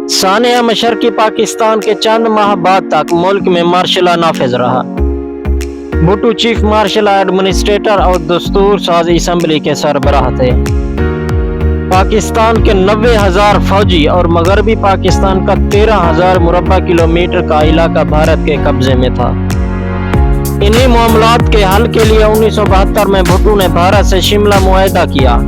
सानिया मशरकी पाकिस्तान के चंद माह बाद तक मुल्क में मार्शल लॉ नाफिज रहा। भुट्टो चीफ मार्शल एडमिनिस्ट्रेटर और दस्तूर साज असम्बली के सरबराह थे। पाकिस्तान के 90,000 फौजी और मगरबी पाकिस्तान का 13,000 मुरब्बा किलोमीटर का इलाका भारत के कब्जे में था। इन्हीं मामलात के हल के लिए 1972 में भुट्टो ने भारत से शिमला मुआहदा किया।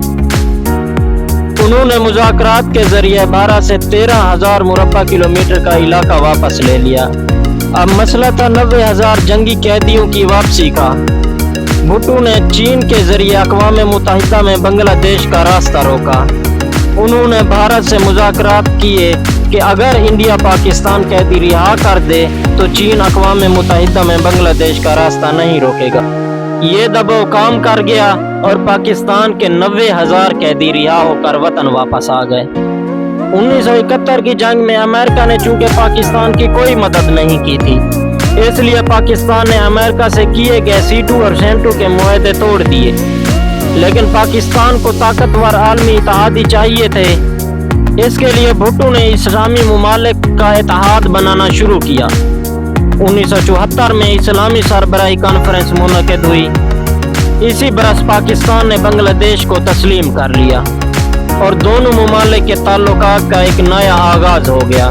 उन्होंने मुज़ाकरात के जरिए भारत से 13,000 मुरब्बा किलोमीटर का इलाका वापस ले लिया। अब मसला था 90,000 जंगी कैदियों की वापसी का। भुट्टो ने चीन के जरिए अक़वाम मुत्तहिदा में बांग्लादेश का रास्ता रोका। उन्होंने भारत से मुज़ाकरात किए कि अगर इंडिया पाकिस्तान कैदी रिहा कर दे तो चीन अक़वाम मुत्तहिदा में बांग्लादेश का रास्ता नहीं रोकेगा। ये दबाव काम कर गया और पाकिस्तान के 90,000 कैदी रिहा होकर वतन वापस आ गए। 1971 की जंग में अमेरिका ने चूंकि पाकिस्तान की कोई मदद नहीं की थी, इसलिए पाकिस्तान ने अमेरिका से किए गए C2 और SENTO के मुआहदे तोड़ दिए। लेकिन पाकिस्तान को ताकतवर आलमी इत्तेहादी चाहिए थे। इसके लिए भुट्टो ने इस्लामी ममालिक का इत्तेहाद बनाना शुरू किया। 1974 में इस्लामी सरबराही कॉन्फ्रेंस मुनक़िद हुई। इसी बरस पाकिस्तान ने बांग्लादेश को तस्लीम कर लिया और दोनों ममालिक के ताल्लुकात का एक नया आगाज हो गया।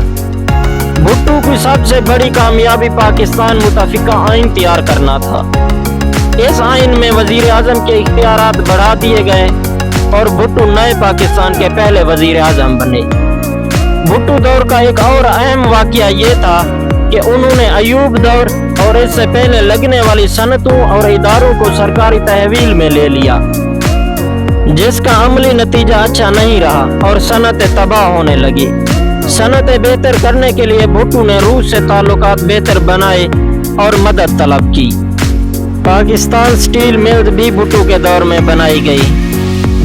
भुट्टो की सबसे बड़ी कामयाबी पाकिस्तान मुतफ़िका आइन तैयार करना था। इस आइन में वज़ीर आज़म के इख्तियारात बढ़ा दिए गए और भुट्टो नए पाकिस्तान के पहले वज़ीर आज़म बने। भुट्टो दौर का एक और अहम वाक़या ये था कि उन्होंने अयूब दौर और इससे पहले लगने वाली सनतों और इदारों को सरकारी तहवील में ले लिया, जिसका अमली नतीजा अच्छा नहीं रहा और सनतें तबाह होने लगी। सनतें बेहतर करने के लिए भुट्टो ने रूस से ताल्लुकात बेहतर बनाए और मदद तलब की। पाकिस्तान स्टील मिल भी भुट्टो के दौर में बनाई गई,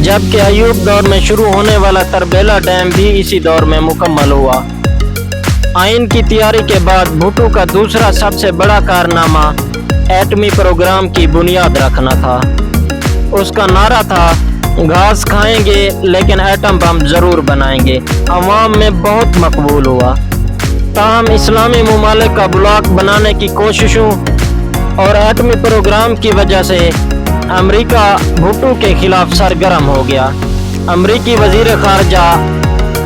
जबकि अयूब दौर में शुरू होने वाला तरबेला डैम भी इसी दौर में मुकम्मल हुआ। आइन की तैयारी के बाद भुट्टो का दूसरा सबसे बड़ा कारनामा एटमी प्रोग्राम की बुनियाद रखना था। उसका नारा था, घास खाएंगे लेकिन एटम बम जरूर बनाएंगे। अवाम में बहुत मकबूल हुआ। ताहम इस्लामी ममालिक का ब्लॉक बनाने की कोशिशों और एटमी प्रोग्राम की वजह से अमेरिका भुट्टो के खिलाफ सरगर्म हो गया। अमेरिकी वजीर खारजा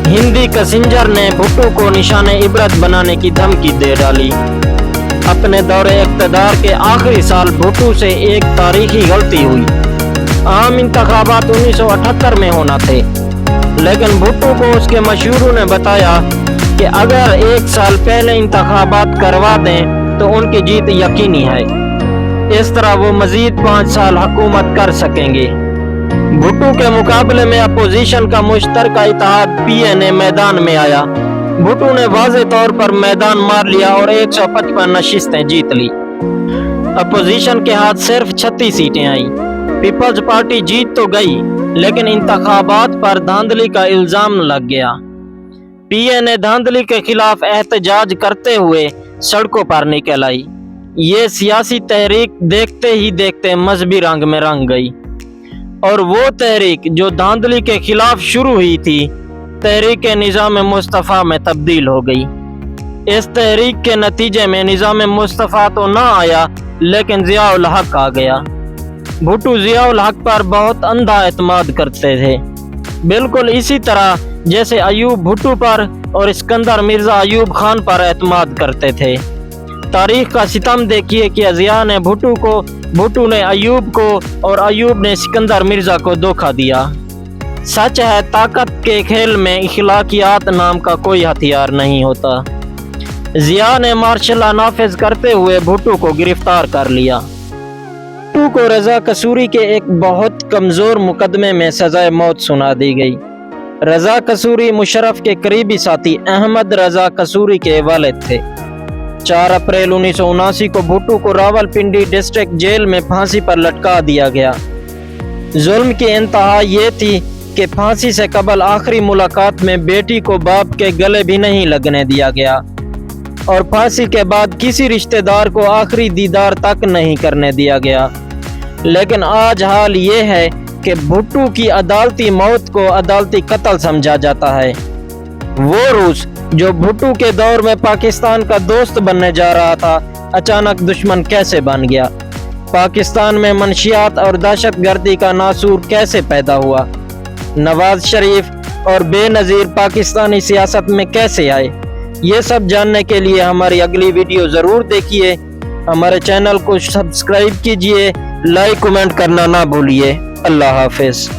हिंदी कसिंजर ने भुट्टो को निशाने इबरत बनाने की धमकी दे डाली। अपने दौरे इक़्तिदार के आखिरी साल भुट्टो से एक तारीखी गलती हुई। आम इंतखाबात 1978 में होना थे, लेकिन भुट्टो को उसके मशहूरों ने बताया कि अगर एक साल पहले इंतखाबात करवा दें तो उनकी जीत यकीनी है। इस तरह वो मजीद 5 साल हुकूमत कर सकेंगे। भुट्टो के मुकाबले में अपोजिशन का मुश्तरका इत्तेहाद PNA मैदान में आया। भुट्टो ने वाज़े तौर पर मैदान मार लिया और 155 नशिस्तें जीत ली। अपोजिशन के हाथ सिर्फ 36 सीटें आईं। पीपल्स पार्टी जीत तो गई, लेकिन इंतखाबात पर धांधली का इल्जाम लग गया। PNA धांधली के खिलाफ एहतजाज करते हुए सड़कों पर निकल आई। ये सियासी तहरीक देखते ही देखते मजहबी रंग में रंग गई और वो तहरीक जो धांधली के खिलाफ शुरू हुई थी, तहरीक निज़ाम मुस्तफ़ा में तब्दील हो गई। इस तहरीक के नतीजे में निज़ाम मुस्तफ़ा तो ना आया, लेकिन ज़िया-उल हक आ गया। भुट्टो ज़िया-उल हक पर बहुत अंधा एतमाद करते थे, बिल्कुल इसी तरह जैसे अयूब भुट्टो पर और सिकंदर मिर्ज़ा अयूब खान पर एतमाद करते थे। तारीख का सितम देखिए कि ज़िया ने भुट्टो को, भुट्टो ने अयूब को और अयूब ने सिकंदर मिर्ज़ा को धोखा दिया। सच है, ताकत के खेल में इखलाकियात नाम का कोई हथियार नहीं होता। ज़िया ने मार्शल लॉ नाफिज करते हुए भुट्टो को गिरफ्तार कर लिया। भुट्टो को रज़ा कसूरी के एक बहुत कमज़ोर मुकदमे में सज़ाए मौत सुना दी गई। रज़ा कसूरी मुशर्रफ के करीबी साथी अहमद रज़ा कसूरी के वालिद थे। 4 अप्रैल 1979 को भुट्टो को रावलपिंडी डिस्ट्रिक्ट जेल में फांसी पर लटका दिया गया। जुल्म की इंतहा ये थी कि फांसी से कबल आखिरी मुलाकात में बेटी को बाप के गले भी नहीं लगने दिया गया और फांसी के बाद किसी रिश्तेदार को आखिरी दीदार तक नहीं करने दिया गया। लेकिन आज हाल ये है कि भुट्टो की अदालती मौत को अदालती कत्ल समझा जाता है। وہ روس جو بھٹو کے دور میں پاکستان کا دوست بننے جا رہا تھا اچانک دشمن کیسے بن گیا؟ پاکستان میں منشیات اور دہشت گردی کا ناسور کیسے پیدا ہوا؟ نواز شریف اور بے نظیر پاکستانی سیاست میں کیسے آئے؟ یہ سب جاننے کے لیے ہماری اگلی ویڈیو ضرور دیکھیے۔ ہمارے چینل کو سبسکرائب کیجیے، لائک کمنٹ کرنا نہ بھولیے۔ اللہ حافظ۔